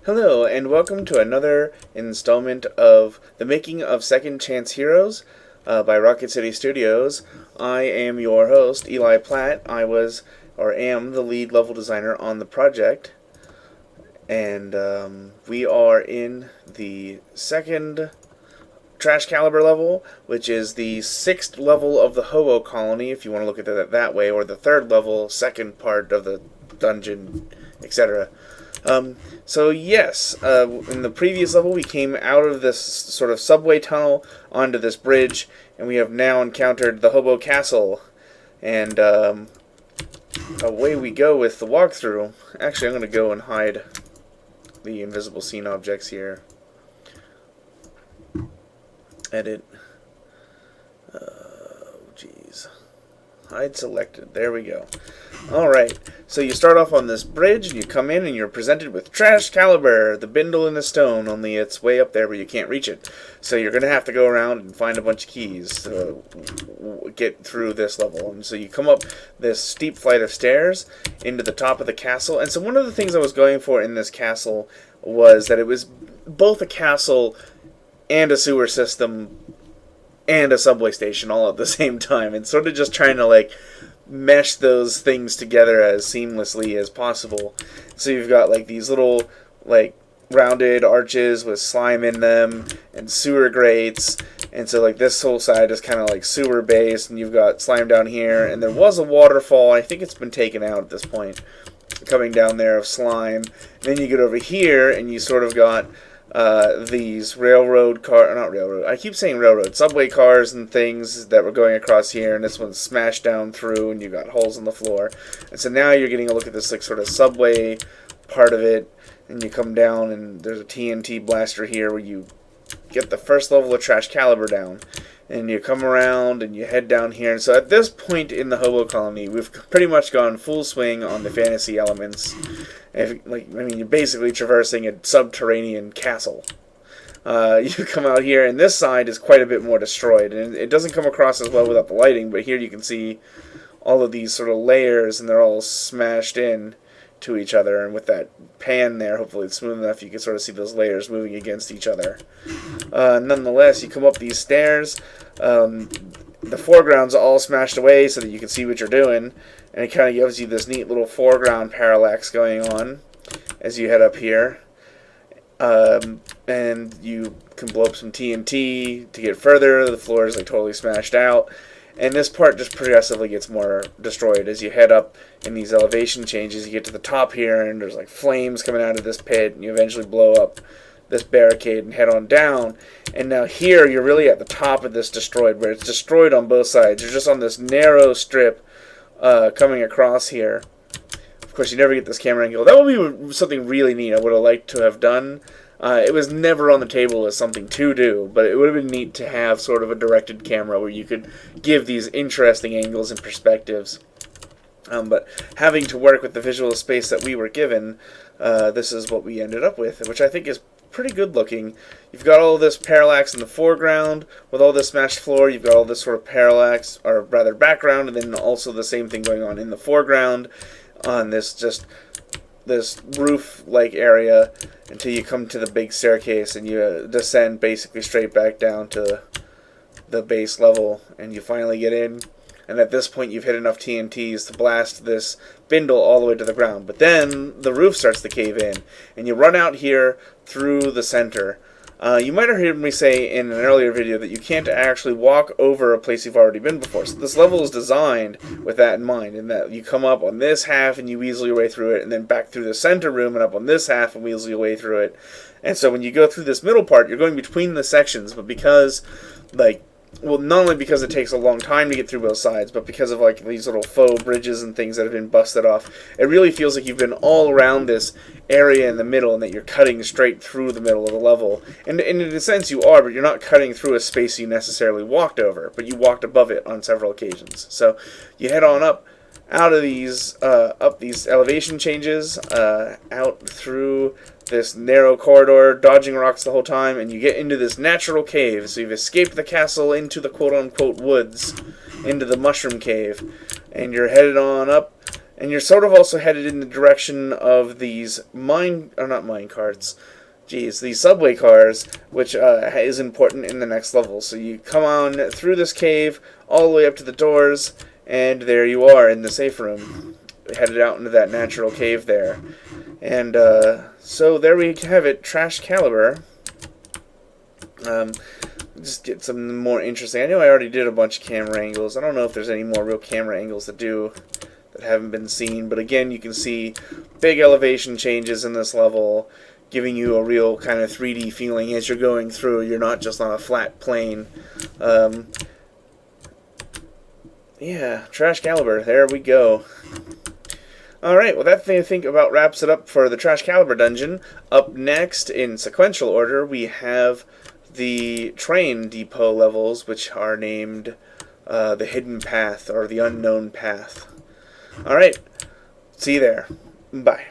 Hello, and welcome to another installment of The Making of Second Chance Heroes by Rocket City Studios. I am your host, Eli Platt. I was, or am, the lead level designer on the project. And we are in the second Trashcalibur level, which is the 6th level of the Hobo Colony, if you want to look at it that way, or the 3rd level, second part of the dungeon, etc. So yes, in the previous level we came out of this sort of subway tunnel onto this bridge, and we have now encountered the Hobo Castle, and away we go with the walkthrough. Actually, I'm going to go and hide the invisible scene objects here. Edit. Jeez. Hide selected. There we go. Alright, so you start off on this bridge, and you come in, and you're presented with Trashcalibur, the bindle in the stone, only it's way up there where you can't reach it. So you're going to have to go around and find a bunch of keys to get through this level. And so you come up this steep flight of stairs into the top of the castle. And so one of the things I was going for in this castle was that it was both a castle and a sewer system and a subway station all at the same time, and sort of just trying to like mesh those things together as seamlessly as possible. So you've got like these little like rounded arches with slime in them and sewer grates, and so like this whole side is kind of like sewer based, and you've got slime down here, and there was a waterfall. I think it's been taken out at this point, coming down there of slime. And then you get over here and you sort of got these subway cars and things that were going across here, and this one's smashed down through, and you got holes in the floor. And so now you're getting a look at this like sort of subway part of it, and you come down, and there's a TNT blaster here where you get the first level of Trashcalibur down. And you come around and you head down here. And so at this point in the Hobo Colony, we've pretty much gone full swing on the fantasy elements. You're basically traversing a subterranean castle. You come out here, and this side is quite a bit more destroyed. And it doesn't come across as well without the lighting, but here you can see all of these sort of layers, and they're all smashed in to each other. And with that pan there, hopefully it's smooth enough, you can sort of see those layers moving against each other. Nonetheless, you come up these stairs. The foreground's all smashed away so that you can see what you're doing, and it kind of gives you this neat little foreground parallax going on as you head up here. And you can blow up some TNT to get further. The floor is like totally smashed out. And this part just progressively gets more destroyed as you head up in these elevation changes. You get to the top here, and there's like flames coming out of this pit, and you eventually blow up this barricade and head on down. And now here, you're really at the top of this destroyed, where it's destroyed on both sides. You're just on this narrow strip coming across here. Of course, you never get this camera angle. That would be something really neat I would have liked to have done. It was never on the table as something to do, but it would have been neat to have sort of a directed camera where you could give these interesting angles and perspectives. But having to work with the visual space that we were given, this is what we ended up with, which I think is pretty good looking. You've got all this parallax in the foreground with all this smashed floor. You've got all this sort of parallax, or rather background, and then also the same thing going on in the foreground on this roof-like area until you come to the big staircase, and you descend basically straight back down to the base level, and you finally get in. And at this point, you've hit enough TNTs to blast this bindle all the way to the ground. But then the roof starts to cave in, and you run out here through the center. You might have heard me say in an earlier video that you can't actually walk over a place you've already been before. So this level is designed with that in mind, in that you come up on this half and you weasel your way through it, and then back through the center room and up on this half and weasel your way through it. And so when you go through this middle part, you're going between the sections, but because, not only because it takes a long time to get through both sides, but because of like these little faux bridges and things that have been busted off, it really feels like you've been all around this area in the middle, and that you're cutting straight through the middle of the level. And in a sense you are, but you're not cutting through a space you necessarily walked over, but you walked above it on several occasions. So you head on up out of these elevation changes, out through this narrow corridor, dodging rocks the whole time, and you get into this natural cave. So you've escaped the castle into the quote-unquote woods, into the mushroom cave, and you're headed on up And you're sort of also headed in the direction of these not mine carts, these subway cars, which is important in the next level. So you come on through this cave, all the way up to the doors, and there you are in the safe room, headed out into that natural cave there. And so there we have it, Trashcalibur. Just get some more interesting. I know I already did a bunch of camera angles. I don't know if there's any more real camera angles that haven't been seen, but again, you can see big elevation changes in this level, giving you a real kind of 3D feeling as you're going through. You're not just on a flat plane. Yeah, Trashcalibur, there we go. Alright, well that I think about wraps it up for the Trashcalibur dungeon. Up next, in sequential order, we have the train depot levels, which are named the Hidden Path, or the Unknown Path. Alright, see you there. Bye.